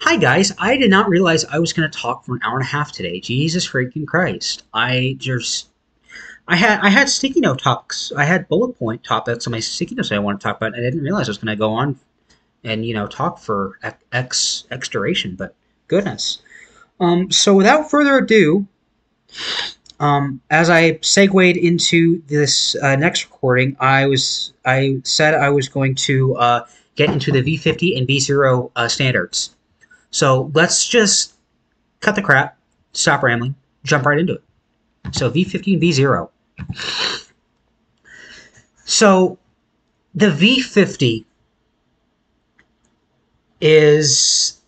Hi guys, I did not realize I was going to talk for an hour and a half today. Jesus freaking Christ! I had sticky note topics. I had bullet point topics on my sticky notes that I want to talk about. And I didn't realize I was going to go on and talk for X duration. But goodness. So without further ado, as I segued into this next recording, I said I was going to get into the V50 and V0 standards. So let's just cut the crap, stop rambling, jump right into it. So V50 and V0. So the V50 is,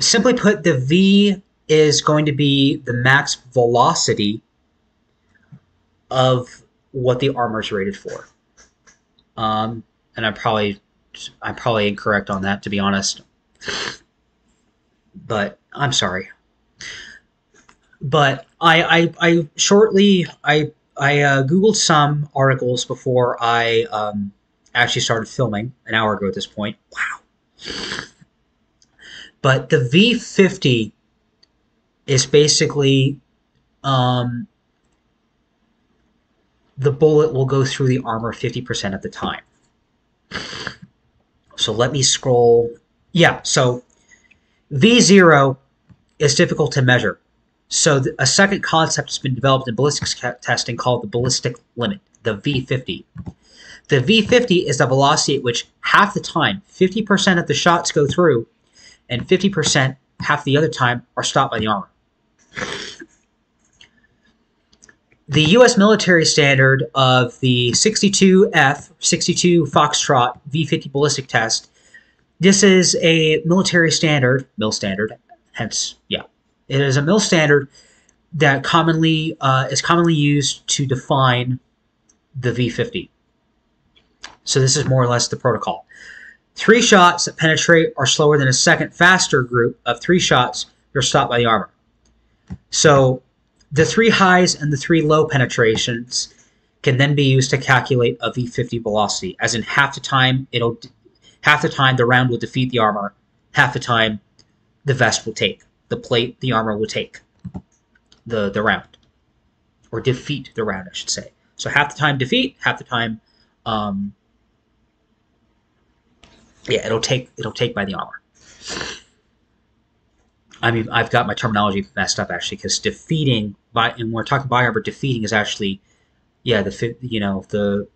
simply put, the V is going to be the max velocity of what the armor is rated for. And I'm probably incorrect on that, to be honest. But I'm sorry. But I googled some articles before I actually started filming an hour ago at this point. Wow. But the V50 is basically the bullet will go through the armor 50% of the time. So let me scroll. Yeah, so V0 is difficult to measure. So a second concept has been developed in ballistics testing called the ballistic limit, the V50. The V50 is the velocity at which half the time, 50% of the shots go through, and 50%, half the other time, are stopped by the armor. The U.S. military standard of the 62F, 62 Foxtrot V50 ballistic test, this is a military standard, mil standard, hence, yeah. It is a mil standard that is commonly used to define the V50. So this is more or less the protocol. 3 shots that penetrate are slower than a second faster group of 3 shots that are stopped by the armor. So the 3 highs and the 3 low penetrations can then be used to calculate a V50 velocity, as in half the time the round will defeat the armor, half the time the vest will take. The armor will take the round. Or defeat the round, I should say. So half the time defeat, half the time it'll take by the armor. I mean, I've got my terminology messed up actually, because defeating and when we're talking body armor, defeating is actually, yeah, the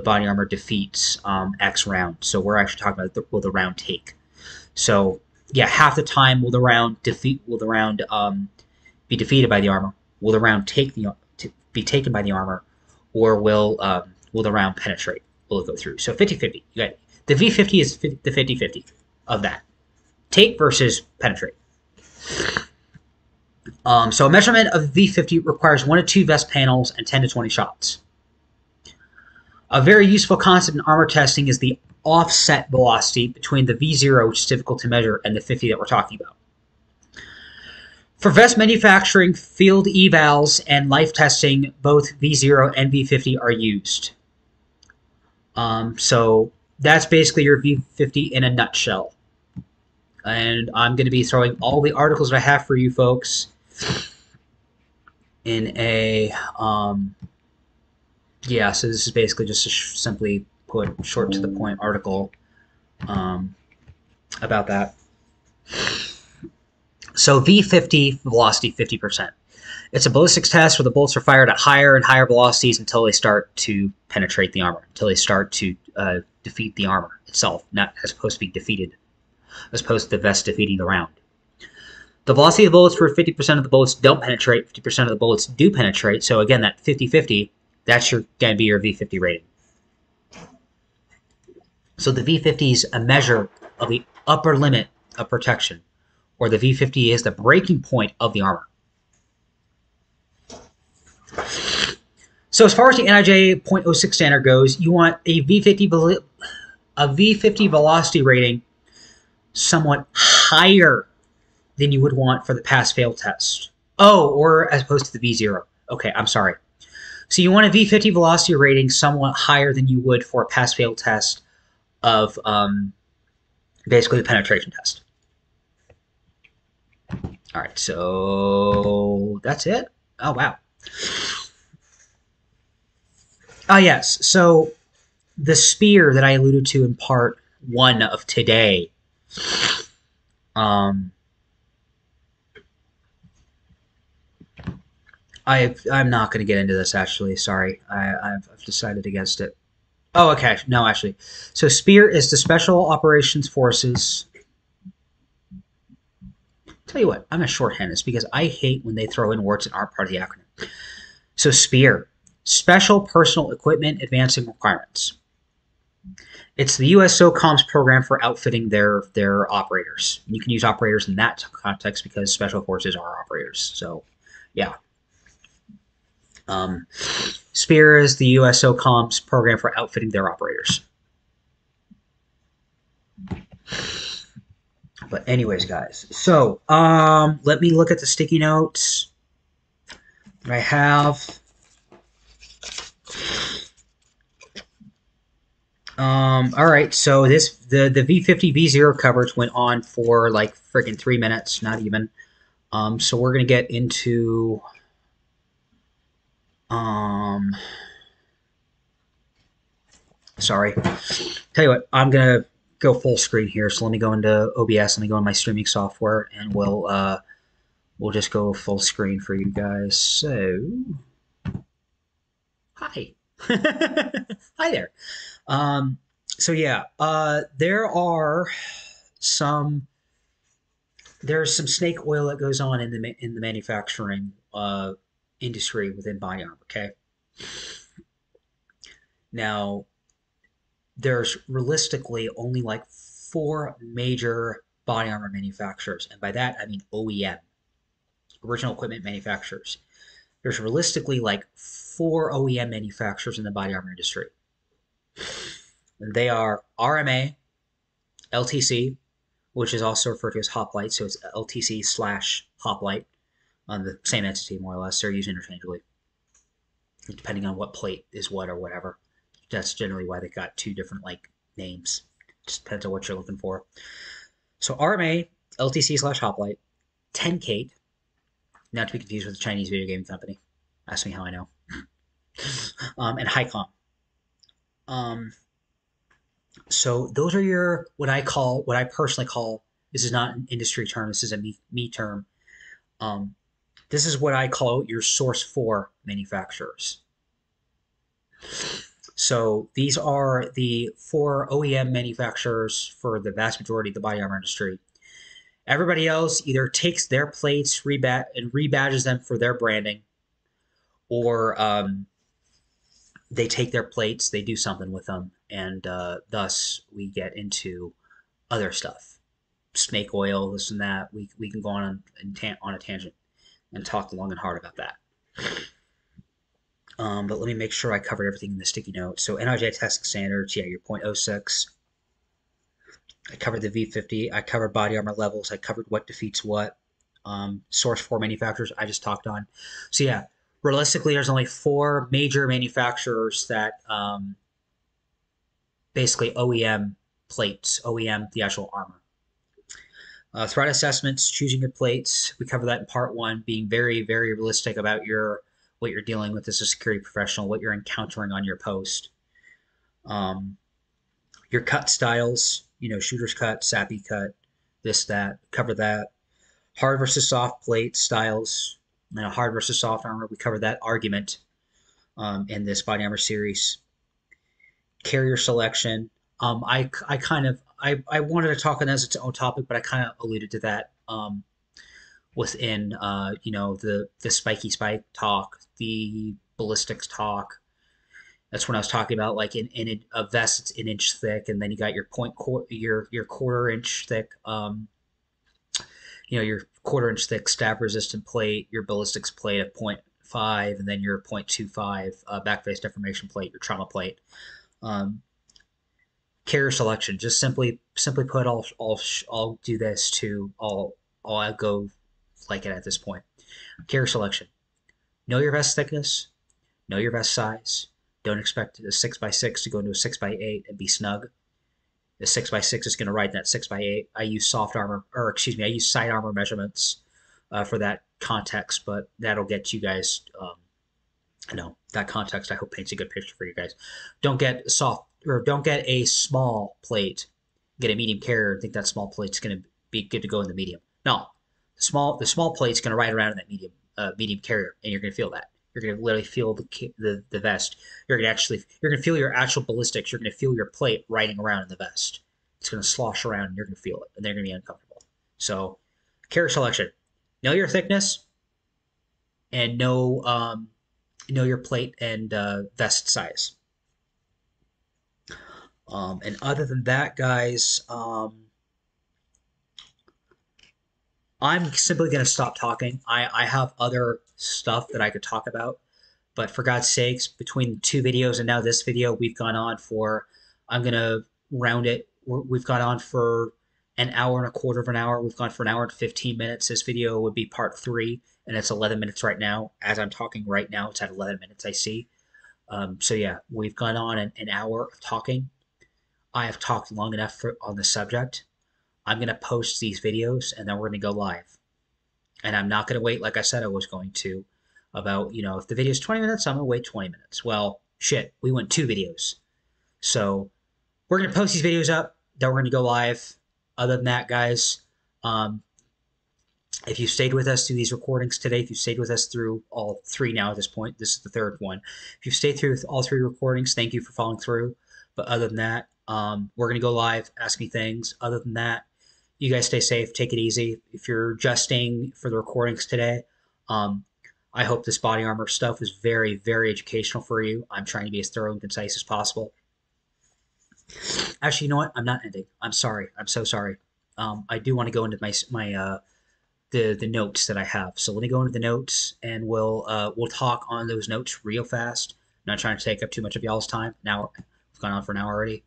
body armor defeats X round. So we're actually talking about will the round take. So yeah, half the time will the round be defeated by the armor? Will the round be taken by the armor, or will the round penetrate? Will it go through? So 50-50. You got the V50 is the 50-50 of that. Take versus penetrate. So a measurement of V50 requires 1 to 2 vest panels and 10 to 20 shots. A very useful concept in armor testing is the offset velocity between the V0, which is difficult to measure, and the 50 that we're talking about. For vest manufacturing, field evals, and life testing, both V0 and V50 are used. So that's basically your V50 in a nutshell. And I'm going to be throwing all the articles that I have for you folks in a, yeah, so this is basically just a simply put, short to the point article about that. So V50 velocity 50%. It's a ballistics test where the bullets are fired at higher and higher velocities until they start to penetrate the armor, until they start to defeat the armor itself, not as opposed to be defeated, as opposed to the vest defeating the round. The velocity of the bullets for 50% of the bullets don't penetrate, 50% of the bullets do penetrate. So again, that 50-50, that's going to be your V50 rating. So the V50 is a measure of the upper limit of protection, or the V50 is the breaking point of the armor. So as far as the NIJ .06 standard goes, you want a V50 velocity rating somewhat higher than you would want for the pass-fail test. Oh, or as opposed to the V0. Okay, I'm sorry. So you want a V50 velocity rating somewhat higher than you would for a pass-fail test of basically the penetration test. All right, so that's it. Oh wow. Oh yes. So the spear that I alluded to in part one of today. Um, I'm not going to get into this actually. Sorry, I've decided against it. Oh, okay. No, actually. So Spear is the Special Operations Forces. Tell you what, I'm going to shorthand this because I hate when they throw in words that aren't part of the acronym. So Spear, Special Personal Equipment Advancing Requirements. It's the U.S. SOCOM's program for outfitting their operators. You can use operators in that context because special forces are operators. So, yeah. Um, Spear is the U.S. SOCOM's program for outfitting their operators. But anyways, guys, so let me look at the sticky notes that I have. All right, so the V50 V0 coverage went on for like freaking 3 minutes, not even. So we're gonna get into um, sorry. Tell you what, I'm gonna go full screen here. So let me go into OBS. Let me go in my streaming software, and we'll just go full screen for you guys. So hi, hi there. So yeah, some there's some snake oil that goes on in the manufacturing industry within body armor. Okay, now there's realistically only like four major body armor manufacturers, and by that I mean OEM, original equipment manufacturers. There's realistically like four OEM manufacturers in the body armor industry. And they are RMA, LTC, which is also referred to as Hoplite, so it's LTC slash Hoplite on the same entity, more or less. They're used interchangeably, depending on what plate is what or whatever. That's generally why they got two different like names. Just depends on what you're looking for. So RMA, LTC slash Hoplite, 10 Kate, not to be confused with the Chinese video game company. Ask me how I know. And HiCom. Um, so those are your what I personally call. This is not an industry term. This is a me term. Um, this is what I call your source for manufacturers. So these are the four OEM manufacturers for the vast majority of the body armor industry. Everybody else either takes their plates and rebadges them for their branding, or they take their plates, they do something with them, and thus we get into other stuff, snake oil, this and that. We can go on on a tangent and talk long and hard about that. But let me make sure I covered everything in the sticky note. So NRJ testing standards, yeah, your .06. I covered the V50. I covered body armor levels. I covered what defeats what. Source for manufacturers, I just talked on. So yeah, realistically, there's only four major manufacturers that basically OEM plates, OEM the actual armor. Threat assessments, choosing your plates. We covered that in part one, being very, very realistic about what you're dealing with as a security professional, what you're encountering on your post. Your cut styles, shooter's cut, sappy cut, this, that, cover that. Hard versus soft plate styles, hard versus soft armor. We covered that argument in this body armor series. Carrier selection. I wanted to talk on as its own topic, but I kind of alluded to that within the spiky spike talk, the ballistics talk. That's when I was talking about like in a vest it's an inch thick, and then you got your your quarter-inch thick your quarter-inch thick stab resistant plate, your ballistics plate at 0.5, and then your 0.25 back face deformation plate, your trauma plate. Carrier selection, just simply put, I'll do this to I'll go like it at this point. Carrier selection. Know your vest thickness, know your vest size. Don't expect a 6x6 to go into a 6x8 and be snug. The 6x6 is going to ride that 6x8. I use soft armor, or excuse me, I use side armor measurements for that context, but that'll get you guys. That context I hope paints a good picture for you guys. Don't get soft or don't get a small plate. Get a medium carrier and think that small plate's going to be good to go in the medium. No, the small plate's going to ride around in that medium carrier, and you're going to feel that. You're going to literally feel the vest. You're going to feel your actual ballistics. You're going to feel your plate riding around in the vest. It's going to slosh around, and you're going to feel it, and they're going to be uncomfortable. So, carrier selection: know your thickness, and know your plate and vest size. And other than that, guys, I'm simply going to stop talking. I have other stuff that I could talk about, but for God's sakes, between 2 videos and now this video, we've gone on for, I'm going to round it, we've gone on for an hour and a quarter of an hour. We've gone for an hour and 15 minutes. This video would be part 3, and it's 11 minutes right now. As I'm talking right now, it's at 11 minutes, I see. So yeah, we've gone on an hour of talking. I have talked long enough on the subject. I'm going to post these videos, and then we're going to go live. And I'm not going to wait like I said I was going to about, if the video is 20 minutes, I'm going to wait 20 minutes. Well, shit, we went 2 videos. So we're going to post these videos up, then we're going to go live. Other than that, guys, if you stayed with us through these recordings today, if you stayed with us through all 3 now at this point, this is the 3rd one. If you've stayed through with all 3 recordings, thank you for following through. But other than that, we're going to go live, ask me things. Other than that, you guys stay safe, take it easy. If you're just staying for the recordings today, I hope this body armor stuff was very, very educational for you. I'm trying to be as thorough and concise as possible. Actually, you know what? I'm not ending. I'm sorry. I'm so sorry. I do want to go into the notes that I have. So let me go into the notes, and we'll talk on those notes real fast. I'm not trying to take up too much of y'all's time. Now we've gone on for an hour already.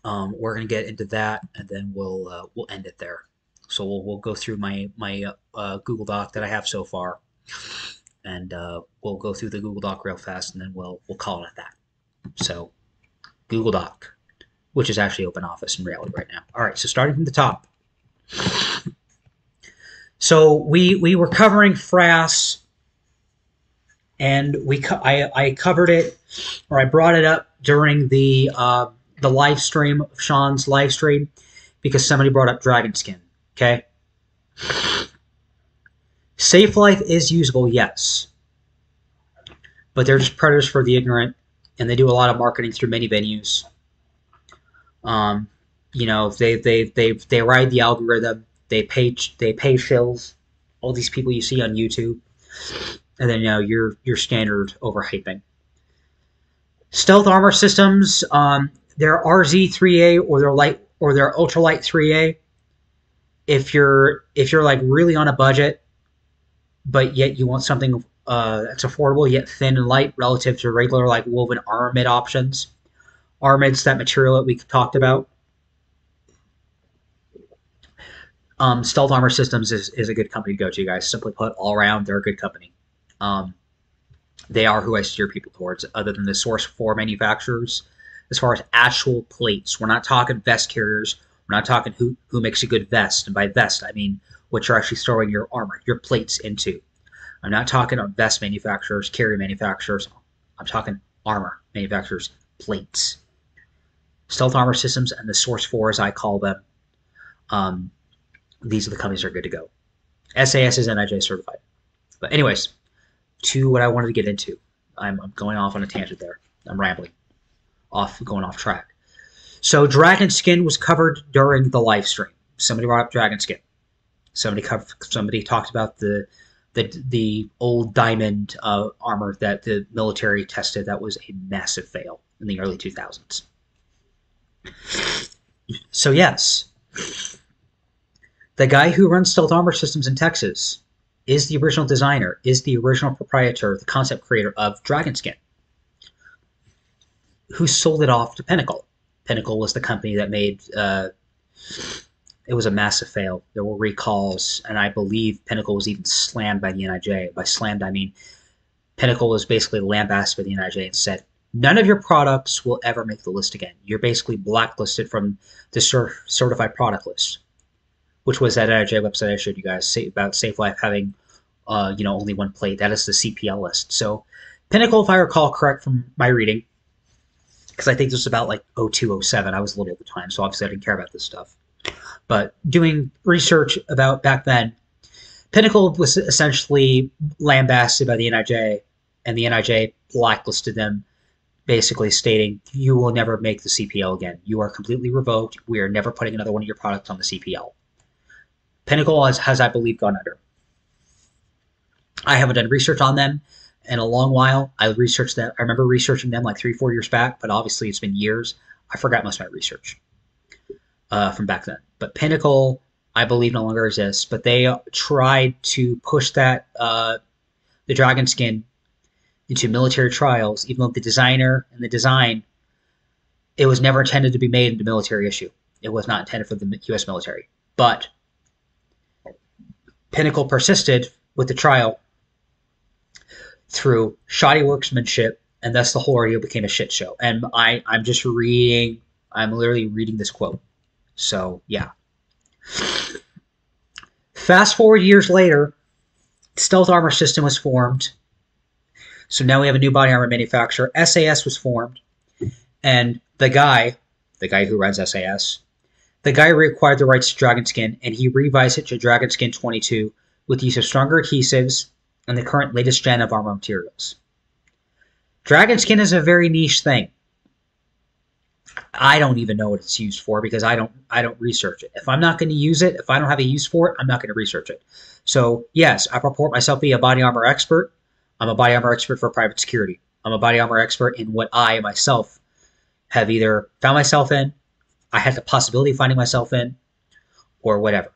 We're gonna get into that, and then we'll end it there. So we'll go through my Google Doc that I have so far, and we'll go through the Google Doc real fast, and then we'll call it at that. So Google Doc, which is actually Open Office in reality right now. All right, so starting from the top. So we were covering FRAS, and I covered it, or I brought it up during the live stream, Sean's live stream, because somebody brought up dragon skin. Okay. Safe life is usable, yes, but they're just predators for the ignorant, and they do a lot of marketing through many venues. They ride the algorithm. They pay shills. All these people you see on YouTube, and then your standard overhyping. Stealth armor systems, their RZ3A or their ultralight 3A. If you're like really on a budget, but yet you want something that's affordable yet thin and light relative to regular like woven armor mid options. Armor mid's that material that we talked about. Stealth Armor Systems is a good company to go to, guys. Simply put, all around, they're a good company. They are who I steer people towards, other than the Source 4 manufacturers. As far as actual plates, we're not talking vest carriers. We're not talking who makes a good vest. And by vest, I mean what you're actually storing your armor, your plates into. I'm not talking about vest manufacturers, carrier manufacturers. I'm talking armor manufacturers, plates. Stealth Armor Systems and the Source 4, as I call them, these are the companies that are good to go. SAS is NIJ certified. But anyways, to what I wanted to get into. I'm going off on a tangent there. I'm rambling. Going off track. So dragon skin was covered during the live stream. Somebody brought up dragon skin. Somebody talked about the old diamond armor that the military tested that was a massive fail in the early 2000s. So yes, the guy who runs Stealth Armor Systems in Texas is the original designer, is the original proprietor, the concept creator of Dragon Skin, who sold it off to Pinnacle. Pinnacle was the company that made it was a massive fail. There were recalls, and I believe Pinnacle was even slammed by the NIJ. By slammed, I mean Pinnacle was basically lambasted by the NIJ and said, none of your products will ever make the list again. You're basically blacklisted from the certified product list. which was that NRJ website I showed you guys about Safe Life having, only one plate. That is the CPL list. So Pinnacle, if I recall correct from my reading, because I think this was about like 0207. I was little at the time, so obviously I didn't care about this stuff. But doing research about back then, Pinnacle was essentially lambasted by the NIJ, and the NIJ blacklisted them, basically stating, you will never make the CPL again. You are completely revoked. We are never putting another one of your products on the CPL. Pinnacle has I believe, gone under. I haven't done research on them in a long while. I researched them. I remember researching them like 3-4 years back, but obviously it's been years. I forgot most of my research from back then. But Pinnacle, I believe, no longer exists. But they tried to push that the dragon skin into military trials, even though the designer and the design, it was never intended to be made into military issue. It was not intended for the U.S. military. But Pinnacle persisted with the trial through shoddy workmanship, and thus the whole ordeal became a shit show. And I'm literally reading this quote. So, yeah. Fast forward years later, Stealth Armor System was formed. So now we have a new body armor manufacturer. SAS was formed. And the guy who runs SAS, the guy reacquired the rights to Dragon Skin, and he revised it to Dragon Skin 22 with the use of stronger adhesives and the current latest gen of armor materials. Dragon Skin is a very niche thing. I don't even know what it's used for because I don't research it. If I'm not going to use it, if I don't have a use for it, I'm not going to research it. So yes, I purport myself to be a body armor expert. I'm a body armor expert for private security. I'm a body armor expert in what I myself have either found myself in, I had the possibility of finding myself in, or whatever.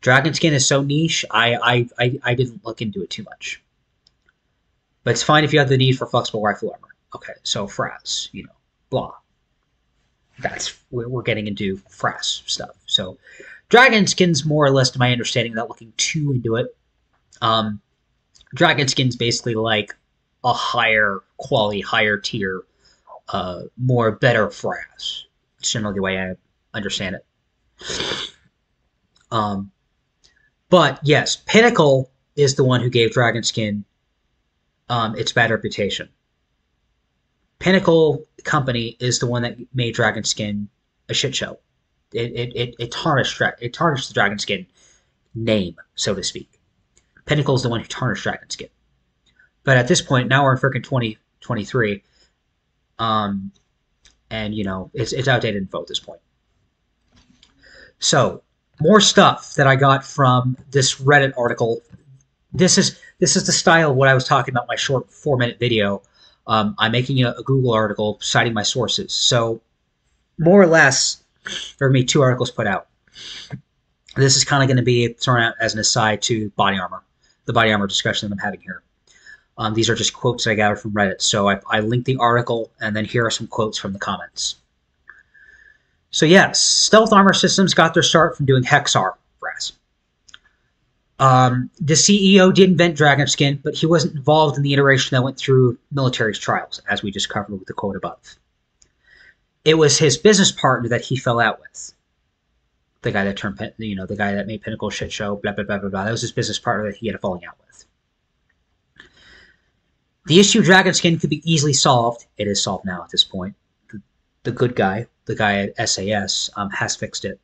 Dragon Skin is so niche, I didn't look into it too much. But it's fine if you have the need for flexible rifle armor. Okay, so FRAS, blah. That's where we're getting into FRAS stuff. So Dragon Skin's more or less, to my understanding, without looking too into it. Dragon Skin's basically like a higher quality, higher tier, better FRAS. It's generally the way I understand it. But yes, Pinnacle is the one who gave Dragon Skin its bad reputation. Pinnacle company is the one that made Dragon Skin a shit show. It tarnished the Dragon Skin name, so to speak. Pinnacle is the one who tarnished Dragon Skin. But at this point, now we're in freaking 2023, and it's outdated info at this point. So more stuff that I got from this Reddit article. This is the style of what I was talking about in my short 4-minute video. I'm making a Google article citing my sources. So more or less, there are going to be 2 articles put out. This is kind of going to be thrown out as an aside to body armor, the body armor discussion that I'm having here. These are just quotes that I gathered from Reddit. So I linked the article, and then here are some quotes from the comments. So yes, Stealth Armor Systems got their start from doing Hexar FRAS. The CEO did invent Dragon Skin, but he wasn't involved in the iteration that went through military trials, as we just covered with the quote above. It was his business partner that he fell out with. The guy that turned, the guy that made Pinnacle shit show, blah, blah, blah, blah, blah. That was his business partner that he had a falling out with. The issue of Dragon Skin could be easily solved. It is solved now at this point. The good guy, the guy at SAS, has fixed it.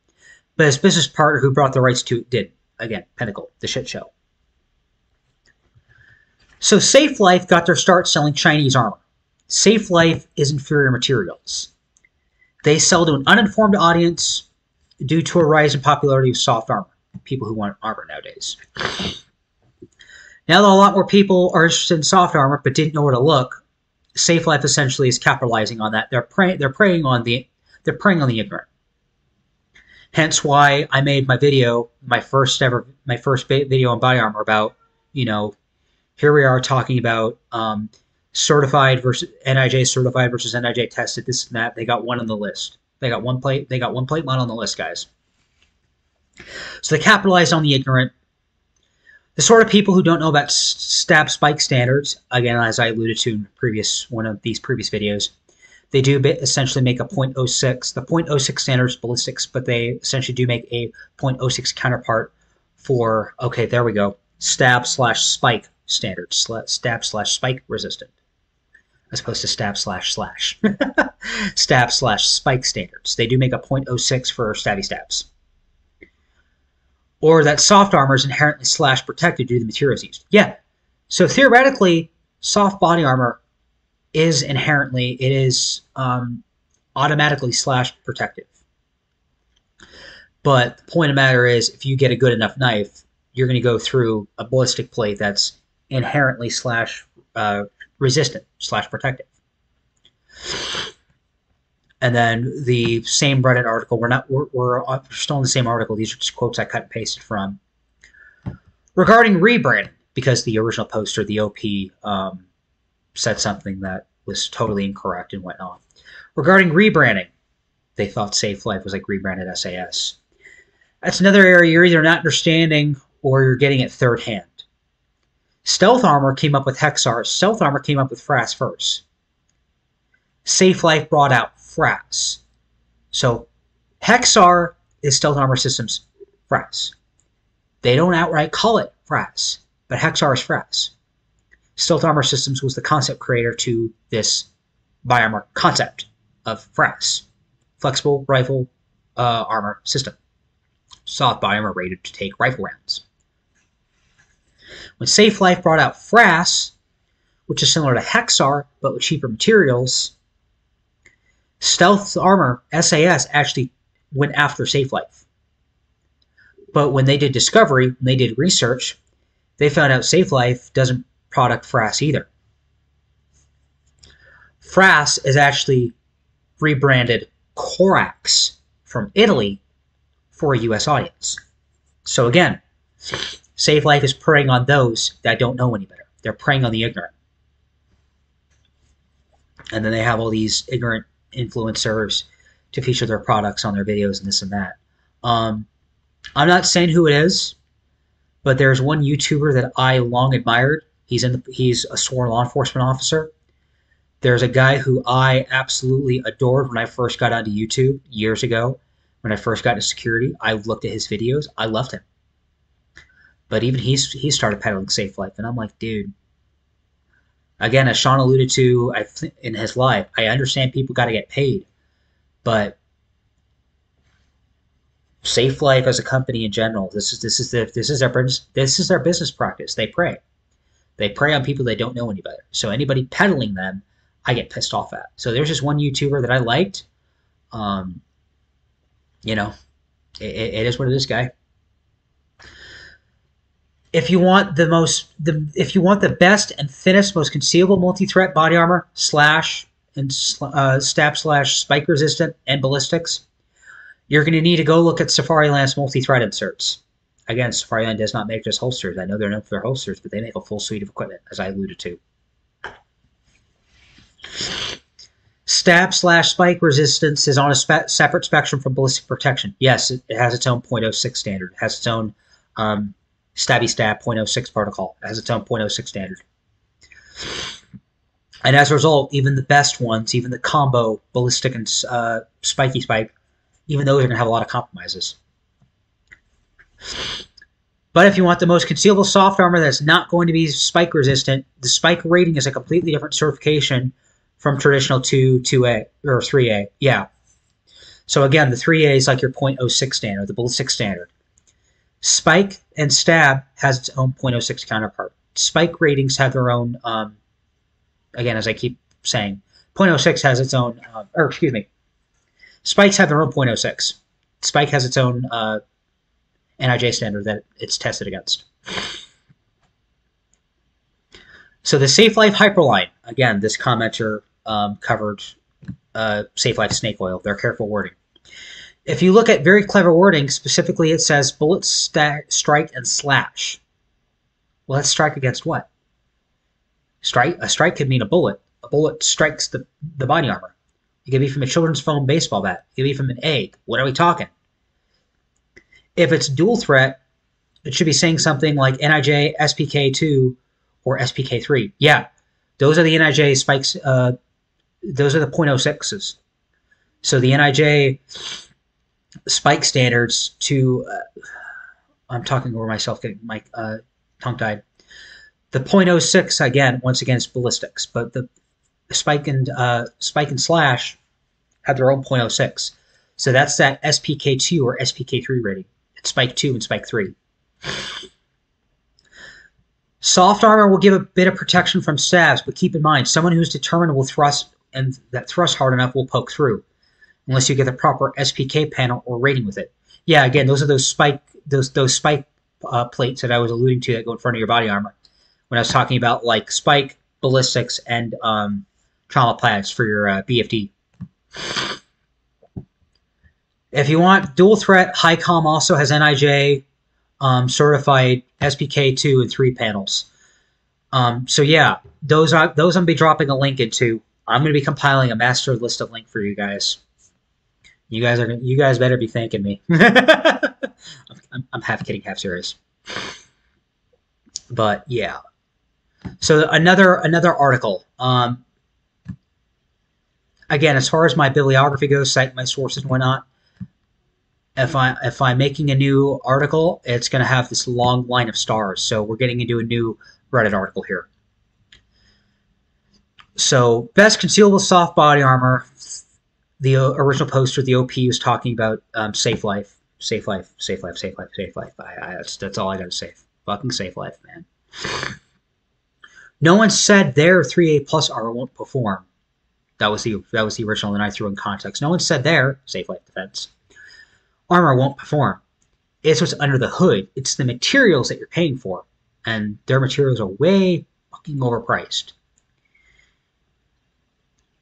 But his business partner who brought the rights to it did. Again, Pinnacle, the shit show. So Safe Life got their start selling Chinese armor. Safe Life is inferior materials. They sell to an uninformed audience due to a rise in popularity of soft armor. People who want armor nowadays. Now that a lot more people are interested in soft armor but didn't know where to look, Safe Life essentially is capitalizing on that. They're preying on the ignorant. Hence why I made my video, my first video on body armor about, here we are talking about certified versus NIJ certified versus NIJ tested, this and that. They got one on the list. They got one plate mod on the list, guys. So they capitalized on the ignorant. The sort of people who don't know about stab spike standards, again, as I alluded to in one of these previous videos, They do essentially make a .06. The .06 standard is ballistics, but they essentially do make a .06 counterpart for, okay, there we go, stab/spike standard, stab/spike resistant, as opposed to stab//. Stab/spike standards. They do make a .06 for stabby stabs. Or that soft armor is inherently slash protected due to the materials used. Yeah. So theoretically, soft body armor is inherently, it is automatically slash protective. But the point of the matter is, if you get a good enough knife, you're going to go through a ballistic plate that's inherently slash resistant slash protective. And then the same Reddit article, we're still in the same article. These are just quotes I cut and pasted from. Regarding rebranding, because the original poster, the OP, said something that was totally incorrect and whatnot. Regarding rebranding, they thought Safe Life was like rebranded SAS. That's another area you're either not understanding or you're getting it third hand. Stealth Armor came up with Hexar. Stealth Armor came up with Frass first. Safe Life brought out Frass. So Hexar is Stealth Armor Systems Frass. They don't outright call it Frass, but Hexar is Frass. Stealth Armor Systems was the concept creator to this body armor concept of Frass. Flexible rifle armor system. Soft body armor rated to take rifle rounds. When Safe Life brought out Frass, which is similar to Hexar, but with cheaper materials, Stealth Armor, SAS, actually went after Safe Life. But when they did discovery, when they did research, they found out Safe Life doesn't product Frass either. Frass is actually rebranded Corax from Italy for a US audience. So again, Safe Life is preying on those that don't know any better. They're preying on the ignorant. And then they have all these ignorant influencers to feature their products on their videos and this and that. I'm not saying who it is, but there's one YouTuber that I long admired. He's a sworn law enforcement officer. There's a guy who I absolutely adored when I first got onto YouTube years ago. When I first got into security, I looked at his videos. I loved him. But even he started peddling Safe Life, and I'm like, dude. Again, as Sean alluded to in his live, I understand people got to get paid, but Safe Life as a company in general, this is their business practice. They prey on people that don't know any better. So anybody peddling them, I get pissed off at. So there's just one YouTuber that I liked. You know, it is what it is, guy. If you want the best and thinnest, most concealable multi-threat body armor, slash and stab/spike resistant and ballistics, you're going to need to go look at Safariland's multi-threat inserts. Again, Safariland does not make just holsters. I know they're known for their holsters, but they make a full suite of equipment, as I alluded to. Stab/spike resistance is on a separate spectrum from ballistic protection. Yes, it has its own .06 standard. It has its own stabby stab .06 protocol. It has its own .06 standard. And as a result, even the best ones, even the combo ballistic and spiky spike, even those are going to have a lot of compromises. But if you want the most concealable soft armor that's not going to be spike resistant, the spike rating is a completely different certification from traditional 2A or 3A. Yeah. So again, the 3A is like your .06 standard, the ballistic standard. Spike and stab has its own .06 counterpart. Spike ratings have their own, again, as I keep saying, .06 has its own, spikes have their own .06. Spike has its own NIJ standard that it's tested against. So the Safe Life Hyperline, again, this commenter covered Safe Life snake oil, their careful wording. If you look at very clever wording, specifically it says bullets strike and slash. Well, that's strike against what? A strike could mean a bullet. A bullet strikes the body armor. It could be from a children's foam baseball bat. It could be from an egg. What are we talking? If it's dual threat, it should be saying something like NIJ SPK2 or SPK3. Yeah, those are the NIJ spikes those are the .06s. So the NIJ spike standards to I'm talking over myself, getting my tongue-tied. The .06 again, once again, is ballistics, but the spike and slash have their own .06. So that's that SPK2 or SPK3 rating. It's spike 2 and spike 3. Soft armor will give a bit of protection from stabs, but keep in mind, someone who's determined will thrust, and that thrust hard enough will poke through, unless you get the proper SPK panel or rating with it. Yeah, again, those are those spike plates that I was alluding to that go in front of your body armor when I was talking about like spike, ballistics, and trauma pads for your BFD. If you want dual threat, HiCom also has NIJ certified SPK2 and 3 panels. So yeah, those I'm gonna be dropping a link into. I'm gonna be compiling a master list of links for you guys. You guys better be thanking me. I'm half kidding, half serious. But yeah. So another article. Again, as far as my bibliography goes, cite my sources and whatnot. If I'm making a new article, it's going to have this long line of stars. So we're getting into a new Reddit article here. So best concealable soft body armor. The original poster, the OP was talking about safe life, safe life, safe life, safe life, safe life. That's all I got to say. Fucking safe life, man. No one said their 3A plus armor won't perform. That was the original, and I threw in context. No one said their safe life defense armor won't perform. It's what's under the hood. It's the materials that you're paying for, and their materials are way fucking overpriced.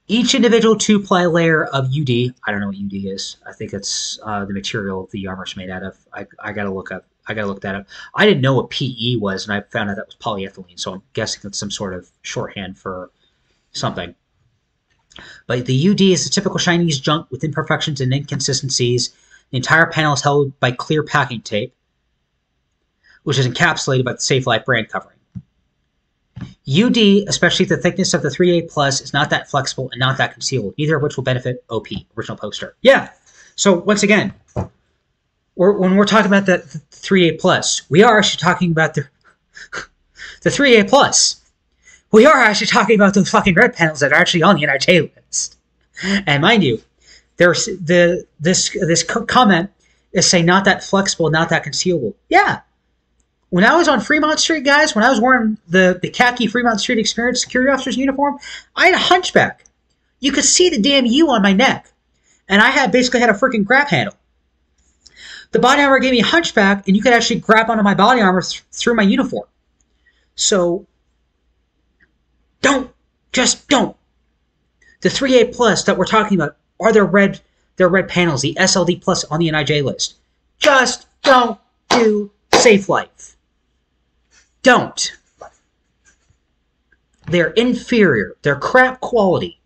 Each individual 2-ply layer of UD, I don't know what UD is. I think it's the material the armor's made out of. I gotta look that up. I didn't know what PE was, and I found out that was polyethylene, so I'm guessing it's some sort of shorthand for something. But the UD is the typical Chinese junk with imperfections and inconsistencies. The entire panel is held by clear packing tape, which is encapsulated by the Safe Life brand covering. UD, especially the thickness of the 3A plus, is not that flexible and not that concealable, neither of which will benefit OP, original poster. Yeah. So once again, when we're talking about the 3A plus, we are actually talking about the 3A plus. We are actually talking about those fucking red panels that are actually on the NIJ list. And mind you, there's this comment is saying not that flexible, not that concealable. Yeah. When I was on Fremont Street, guys, when I was wearing the khaki Fremont Street Experience security officer's uniform, I had a hunchback. You could see the damn U on my neck. And I basically had a freaking grab handle. The body armor gave me a hunchback, and you could actually grab onto my body armor through my uniform. So, just don't. The 3A plus that we're talking about are their red panels, the SLD plus on the NIJ list. Just don't do Safe Life. Don't. They're inferior. They're crap quality.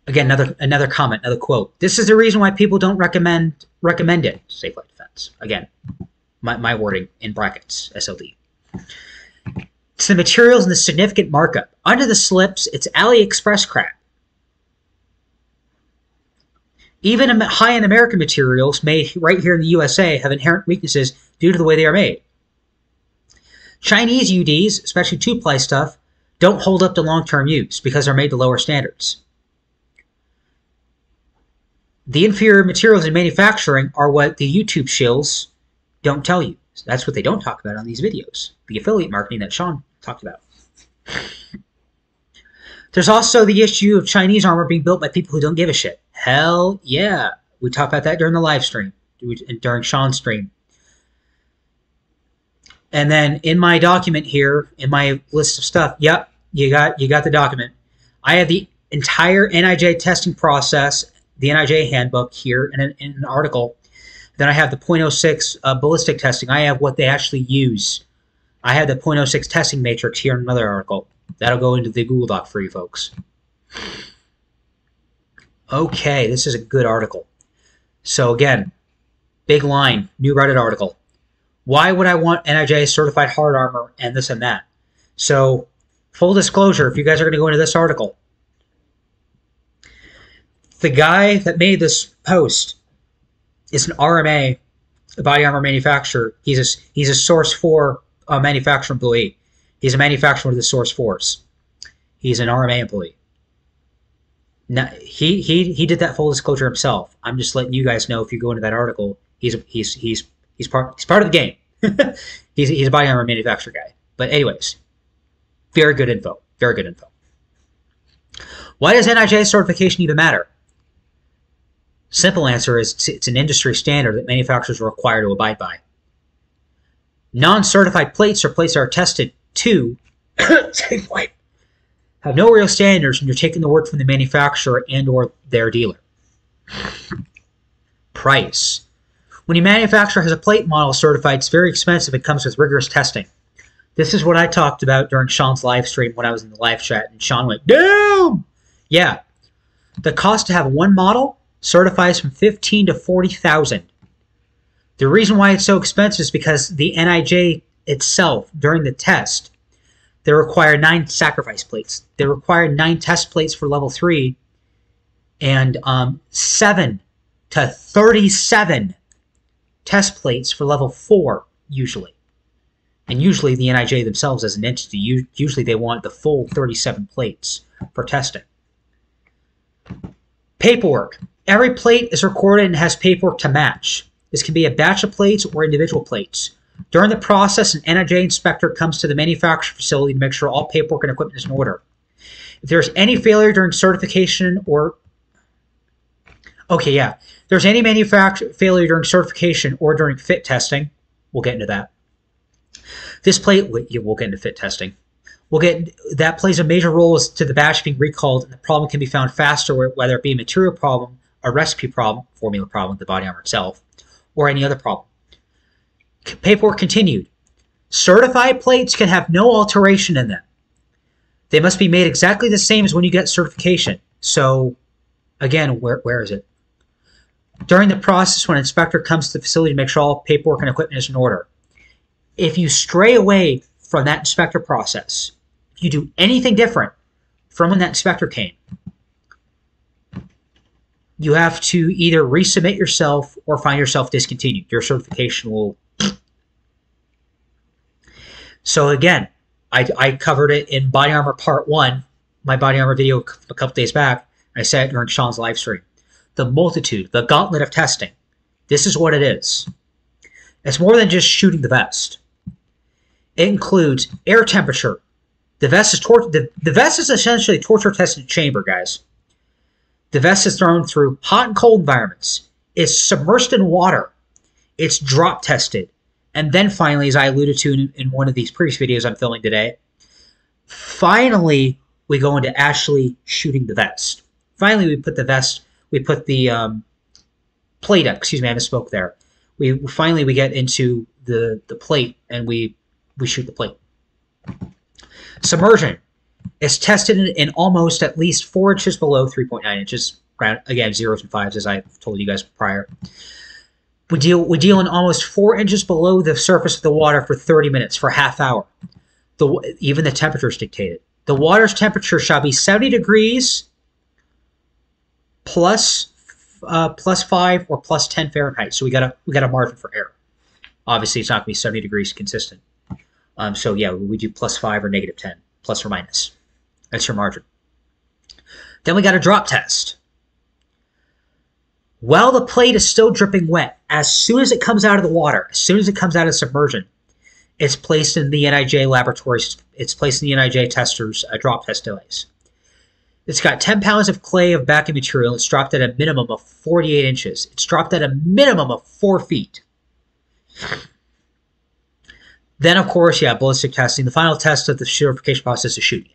Again, another comment, another quote. This is the reason why people don't recommend it. Safe Life Defense. Again, my wording in brackets, SLD. It's the materials and the significant markup. Under the slips, it's AliExpress crap. Even high-end American materials made right here in the USA have inherent weaknesses due to the way they are made. Chinese UDs, especially 2-ply stuff, don't hold up to long-term use because they're made to lower standards. The inferior materials in manufacturing are what the YouTube shills don't tell you. That's what they don't talk about on these videos. The affiliate marketing that Sean talked about. There's also the issue of Chinese armor being built by people who don't give a shit. Hell yeah. We talked about that during the live stream, during Sean's stream. And then in my document here, in my list of stuff, yep, you got the document. I have the entire NIJ testing process, the NIJ handbook here in an article. Then I have the .06 ballistic testing. I have what they actually use. I have the .06 testing matrix here in another article. That'll go into the Google Doc for you folks. Okay, this is a good article. So again, big line, new Reddit article. Why would I want NIJ certified hard armor and this and that? So Full disclosure, if you guys are going to go into this article, the guy that made this post is an RMA, a body armor manufacturer. He's a Source 4 manufacturer employee. He's a manufacturer of the Source 4s. He's an RMA employee. Now, he did that full disclosure himself. I'm just letting you guys know if you go into that article, he's part of the game. he's a body armor manufacturer guy. But anyways, very good info. Very good info. Why does NIJ certification even matter? Simple answer is it's an industry standard that manufacturers are required to abide by. Non-certified plates or plates that are tested to have no real standards, and you're taking the word from the manufacturer and or their dealer. Price. When a manufacturer has a plate model certified, it's very expensive. It comes with rigorous testing. This is what I talked about during Sean's live stream when I was in the live chat, and Sean went, damn! Yeah. The cost to have one model certifies from $15,000 to $40,000. The reason why it's so expensive is because the NIJ itself, during the test, they require 9 sacrifice plates. They require 9 test plates for level 3 and 7 to 37 test plates for level 4, usually. And usually the NIJ themselves as an entity, usually they want the full 37 plates for testing. Paperwork. Every plate is recorded and has paperwork to match. This can be a batch of plates or individual plates. During the process, an NIJ inspector comes to the manufacturing facility to make sure all paperwork and equipment is in order. If there's any failure during certification or... If there's any failure during certification or during fit testing, we'll get into that. This plate, we'll get into fit testing. That plays a major role as to the batch being recalled, and the problem can be found faster, whether it be a material problem, a recipe problem, formula problem, the body armor itself, or any other problem. Paperwork continued. Certified plates can have no alteration in them. They must be made exactly the same as when you get certification. So, again, where is it? During the process, when an inspector comes to the facility to make sure all paperwork and equipment is in order, if you stray away from that inspector process, if you do anything different from when that inspector came, you have to either resubmit yourself or find yourself discontinued. Your certification will... So again, I covered it in Body Armor Part 1, my Body Armor video a couple days back. I said it during Sean's live stream. The multitude, the gauntlet of testing. This is what it is. It's more than just shooting the vest. It includes air temperature. The vest is essentially a torture-tested chamber, guys. The vest is thrown through hot and cold environments. It's submersed in water. It's drop tested. And then finally, as I alluded to in one of these previous videos I'm filming today, finally, we go into actually shooting the vest. Finally, we put the plate up. Excuse me, I misspoke there. We get into the plate and we shoot the plate. Submersion is tested in almost at least 4 inches below 3.9 inches. Again, 0s and 5s, as I told you guys prior. We deal in almost 4 inches below the surface of the water for 30 minutes, for half hour. Even the temperature is dictated. The water's temperature shall be 70 degrees plus 5 or plus 10 Fahrenheit. So we got a margin for error. Obviously, it's not going to be 70 degrees consistent. So yeah, we do plus 5 or negative 10, plus or minus. That's your margin. Then we got a drop test. While the plate is still dripping wet, as soon as it comes out of the water, as soon as it comes out of submersion, it's placed in the NIJ laboratories. It's placed in the NIJ testers' drop test device. It's got 10 pounds of clay of backing material. It's dropped at a minimum of 48 inches. It's dropped at a minimum of 4 feet. Then, of course, ballistic testing. The final test of the certification process is shooting it.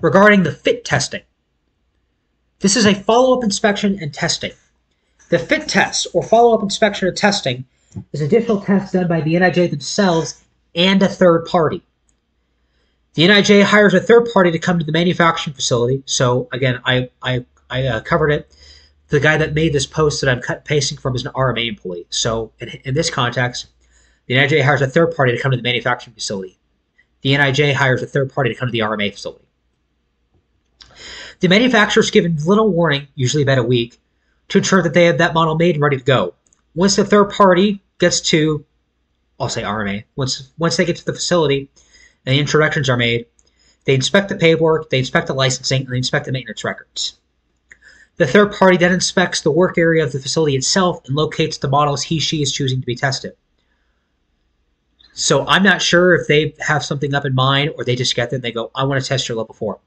Regarding the fit testing, this is a follow-up inspection and testing. The fit test, or follow-up inspection and testing, is additional tests done by the NIJ themselves and a third party. The NIJ hires a third party to come to the manufacturing facility. So, again, I covered it. The guy that made this post that I'm cut and pasting from is an RMA employee. So, in this context, the NIJ hires a third party to come to the manufacturing facility. The NIJ hires a third party to come to the RMA facility. The manufacturer is given little warning, usually about a week, to ensure that they have that model made and ready to go. Once the third party gets to, I'll say RMA, once they get to the facility and the introductions are made, they inspect the paperwork, they inspect the licensing, and they inspect the maintenance records. The third party then inspects the work area of the facility itself and locates the models he/she is choosing to be tested. So I'm not sure if they have something up in mind or they just get there and they go, I want to test your level 4.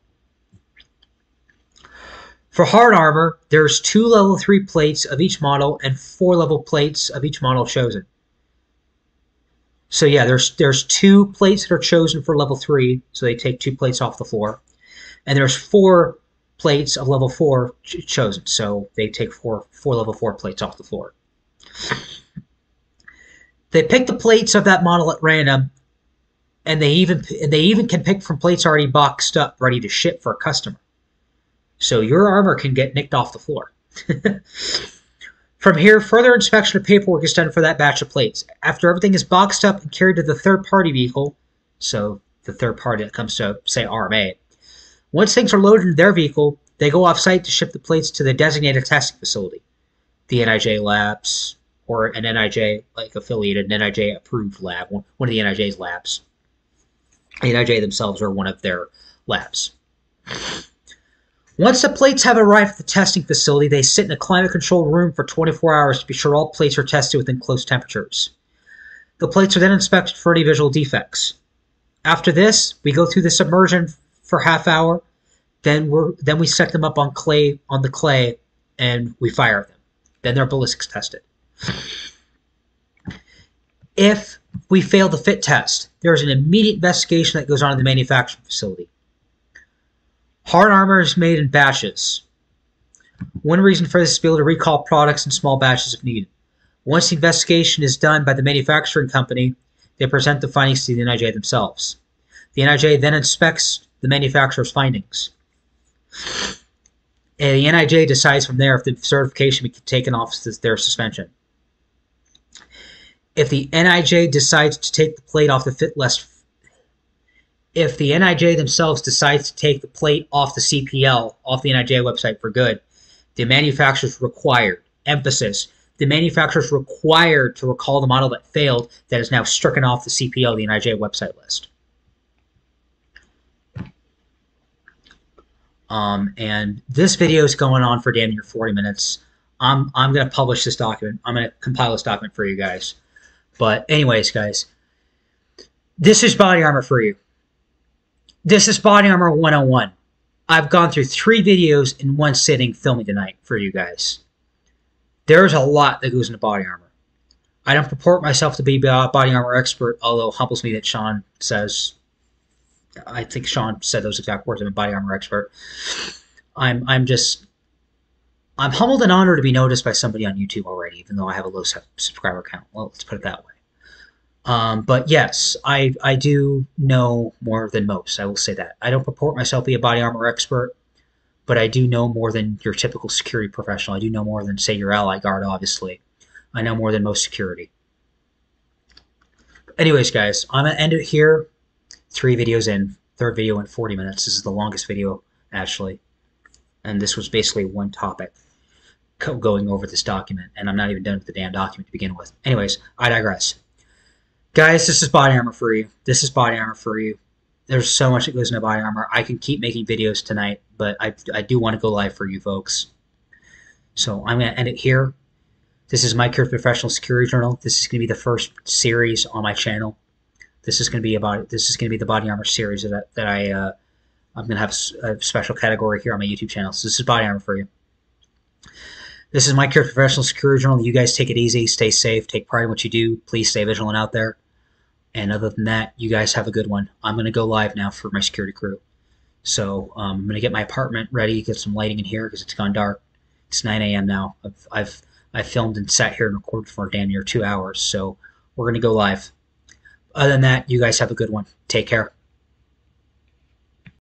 For hard armor, there's 2 level 3 plates of each model and 4 level plates of each model chosen. So yeah, there's 2 plates that are chosen for level 3, so they take 2 plates off the floor. And there's 4 plates of level 4 chosen, so they take 4 level 4 plates off the floor. They pick the plates of that model at random, and they even can pick from plates already boxed up, ready to ship for a customer. So your armor can get nicked off the floor. From here, further inspection of paperwork is done for that batch of plates. After everything is boxed up and carried to the third-party vehicle, so the third party that comes to, say, RMA, once things are loaded into their vehicle, they go off-site to ship the plates to the designated testing facility, the NIJ labs, or an NIJ like affiliated, an NIJ approved lab, one of the NIJ's labs. The NIJ themselves are one of their labs. Once the plates have arrived at the testing facility, they sit in a climate-controlled room for 24 hours to be sure all plates are tested within close temperatures. The plates are then inspected for any visual defects. After this, we go through the submersion for half hour, then we set them up on the clay, and we fire them. Then they're ballistics tested. If we fail the fit test, there is an immediate investigation that goes on in the manufacturing facility. Hard armor is made in batches. One reason for this is to be able to recall products in small batches if needed. Once the investigation is done by the manufacturing company, they present the findings to the NIJ themselves. The NIJ then inspects the manufacturer's findings. And the NIJ decides from there if the certification can be taken off their suspension. If the NIJ decides to take the plate off the fit list, if the NIJ themselves decides to take the plate off the CPL, off the NIJ website for good, the manufacturer's required, emphasis, the manufacturer's required to recall the model that failed that is now stricken off the CPL, the NIJ website list. And this video is going on for damn near 40 minutes. I'm going to publish this document. I'm going to compile this document for you guys. But anyways, guys, this is body armor for you. This is Body Armor 101. I've gone through 3 videos in one sitting filming tonight for you guys. There's a lot that goes into body armor. I don't purport myself to be a body armor expert, although it humbles me that Sean says, I think Sean said those exact words, I'm a body armor expert. I'm humbled and honored to be noticed by somebody on YouTube already, even though I have a low subscriber count. Well, let's put it that way. But yes, I do know more than most. I will say that. I don't purport myself to be a body armor expert, but I do know more than your typical security professional. I do know more than, say, your ally guard, obviously. I know more than most security. Anyways, guys, I'm going to end it here. 3 videos in. 3rd video in 40 minutes. This is the longest video, actually. And this was basically one topic going over this document. And I'm not even done with the damn document to begin with. Anyways, I digress. Guys, this is body armor for you. This is body armor for you. There's so much that goes into body armor. I can keep making videos tonight, but I do want to go live for you folks. So I'm going to end it here. This is Mike here, Professional Security Journal. This is going to be the first series on my channel. This is going to be the body armor series I'm going to have a special category here on my YouTube channel. So this is body armor for you. This is Mike here, Professional Security Journal. You guys take it easy, stay safe, take pride in what you do. Please stay vigilant out there. And other than that, you guys have a good one. I'm going to go live now for my security crew. So I'm going to get my apartment ready, get some lighting in here because it's gone dark. It's 9 a.m. now. I've filmed and sat here and recorded for damn near 2 hours. So we're going to go live. Other than that, you guys have a good one. Take care.